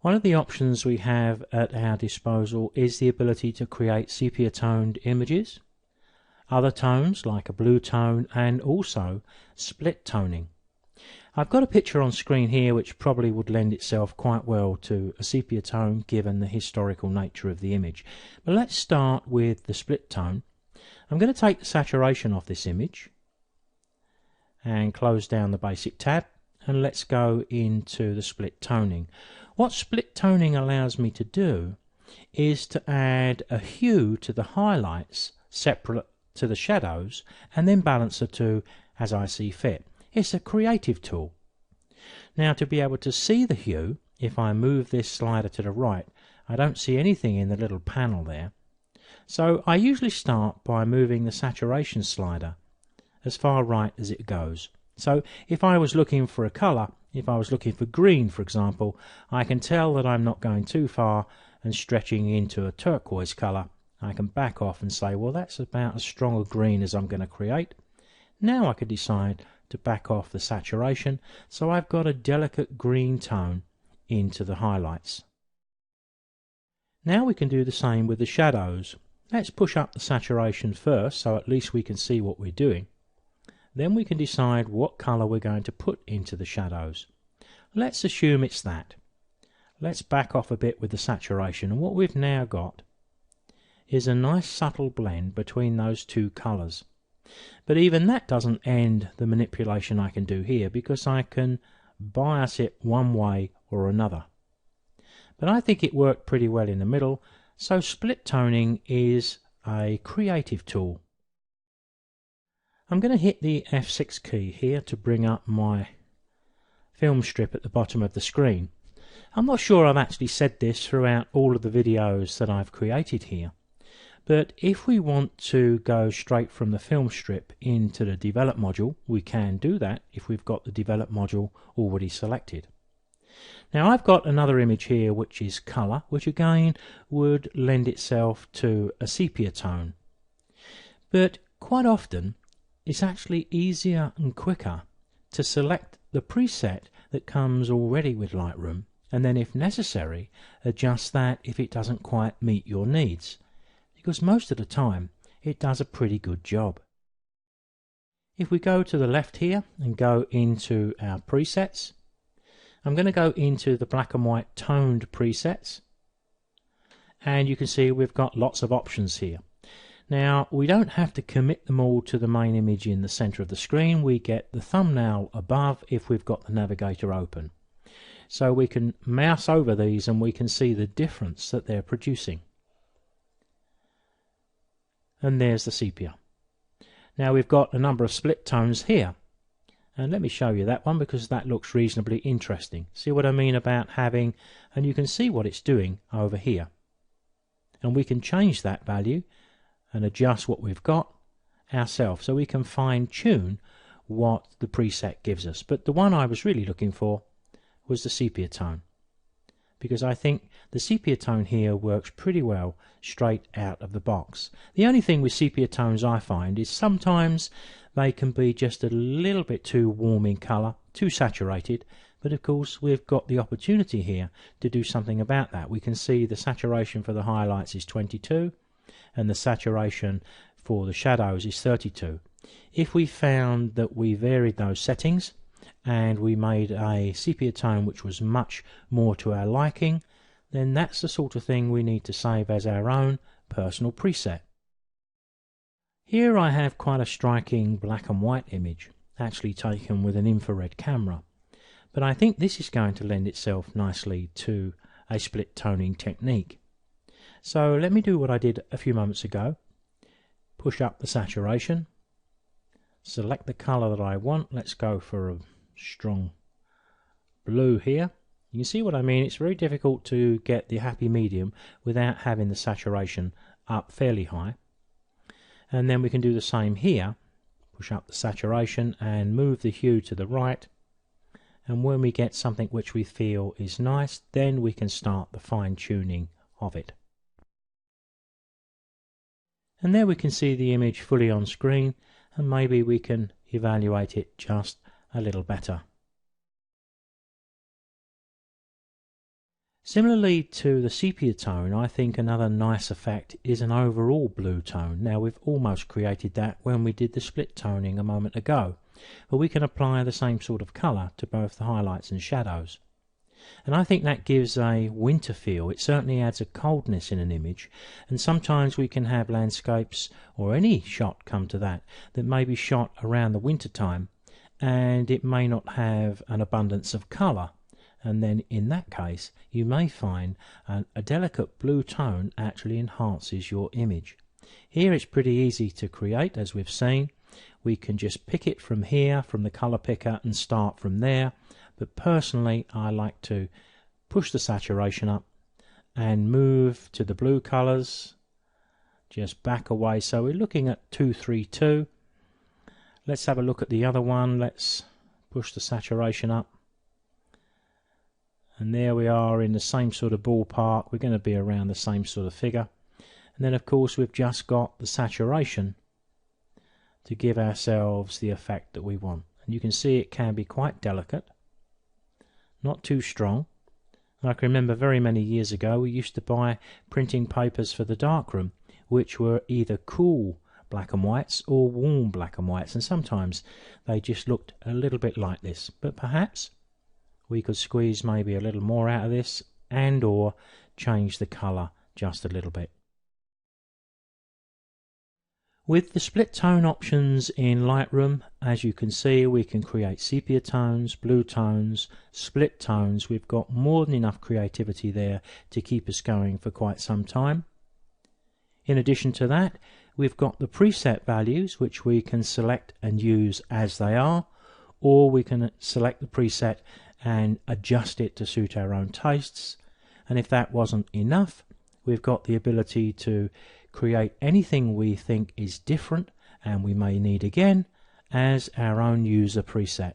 One of the options we have at our disposal is the ability to create sepia-toned images, other tones like a blue tone, and also split toning. I've got a picture on screen here which probably would lend itself quite well to a sepia tone given the historical nature of the image. But let's start with the split tone. I'm going to take the saturation off this image and close down the basic tab, and let's go into the split toning. What split toning allows me to do is to add a hue to the highlights separate to the shadows and then balance the two as I see fit. It's a creative tool. Now, to be able to see the hue, if I move this slider to the right, I don't see anything in the little panel there. So I usually start by moving the saturation slider as far right as it goes. So if I was looking for a colour, if I was looking for green for example, I can tell that I'm not going too far and stretching into a turquoise colour. I can back off and say, well, that's about as strong a green as I'm going to create. Now I can decide to back off the saturation, so I've got a delicate green tone into the highlights. Now we can do the same with the shadows. Let's push up the saturation first, so at least we can see what we're doing. Then we can decide what colour we're going to put into the shadows. Let's assume it's that. Let's back off a bit with the saturation, and what we've now got is a nice subtle blend between those two colours. But even that doesn't end the manipulation I can do here, because I can bias it one way or another. But I think it worked pretty well in the middle, so split toning is a creative tool. I'm going to hit the F6 key here to bring up my film strip at the bottom of the screen. I'm not sure I've actually said this throughout all of the videos that I've created here, but if we want to go straight from the film strip into the develop module, we can do that if we've got the develop module already selected. Now I've got another image here which is colour, which again would lend itself to a sepia tone. But quite often it's actually easier and quicker to select the preset that comes already with Lightroom, and then if necessary adjust that if it doesn't quite meet your needs, because most of the time it does a pretty good job. If we go to the left here and go into our presets, I'm going to go into the black and white toned presets, and you can see we've got lots of options here. Now we don't have to commit them all to the main image in the center of the screen. We get the thumbnail above if we've got the navigator open. So we can mouse over these and we can see the difference that they're producing. And there's the sepia. Now we've got a number of split tones here. And let me show you that one because that looks reasonably interesting. See what I mean about having, and you can see what it's doing over here. And we can change that value and adjust what we've got ourselves, so we can fine-tune what the preset gives us. But the one I was really looking for was the sepia tone, because I think the sepia tone here works pretty well straight out of the box. The only thing with sepia tones I find is sometimes they can be just a little bit too warm in colour, too saturated, but of course we've got the opportunity here to do something about that. We can see the saturation for the highlights is 22 and the saturation for the shadows is 32. If we found that we varied those settings and we made a sepia tone which was much more to our liking, then that's the sort of thing we need to save as our own personal preset. Here I have quite a striking black and white image, actually taken with an infrared camera, but I think this is going to lend itself nicely to a split toning technique. So let me do what I did a few moments ago. Push up the saturation, select the colour that I want. Let's go for a strong blue here. You can see what I mean. It's very difficult to get the happy medium without having the saturation up fairly high. And then we can do the same here. Push up the saturation and move the hue to the right. And when we get something which we feel is nice, then we can start the fine-tuning of it. And there we can see the image fully on screen, and maybe we can evaluate it just a little better. Similarly to the sepia tone, I think another nice effect is an overall blue tone. Now, we've almost created that when we did the split toning a moment ago, but we can apply the same sort of colour to both the highlights and shadows. And I think that gives a winter feel. It certainly adds a coldness in an image, and sometimes we can have landscapes, or any shot come to that may be shot around the winter time, and it may not have an abundance of colour. And then in that case you may find a delicate blue tone actually enhances your image. Here it's pretty easy to create, as we've seen. We can just pick it from here, from the colour picker, and start from there. But personally I like to push the saturation up and move to the blue colours, just back away. So we're looking at 232. Let's have a look at the other one. Let's push the saturation up. And there we are in the same sort of ballpark. We're going to be around the same sort of figure. And then of course we've just got the saturation to give ourselves the effect that we want. And you can see it can be quite delicate, not too strong. I can remember very many years ago we used to buy printing papers for the darkroom, which were either cool black and whites or warm black and whites, and sometimes they just looked a little bit like this. But perhaps we could squeeze maybe a little more out of this, and or change the colour just a little bit. With the split tone options in Lightroom, as you can see, we can create sepia tones, blue tones, split tones. We've got more than enough creativity there to keep us going for quite some time. In addition to that, we've got the preset values, which we can select and use as they are, or we can select the preset and adjust it to suit our own tastes. And if that wasn't enough, we've got the ability to create anything we think is different and we may need again as our own user preset.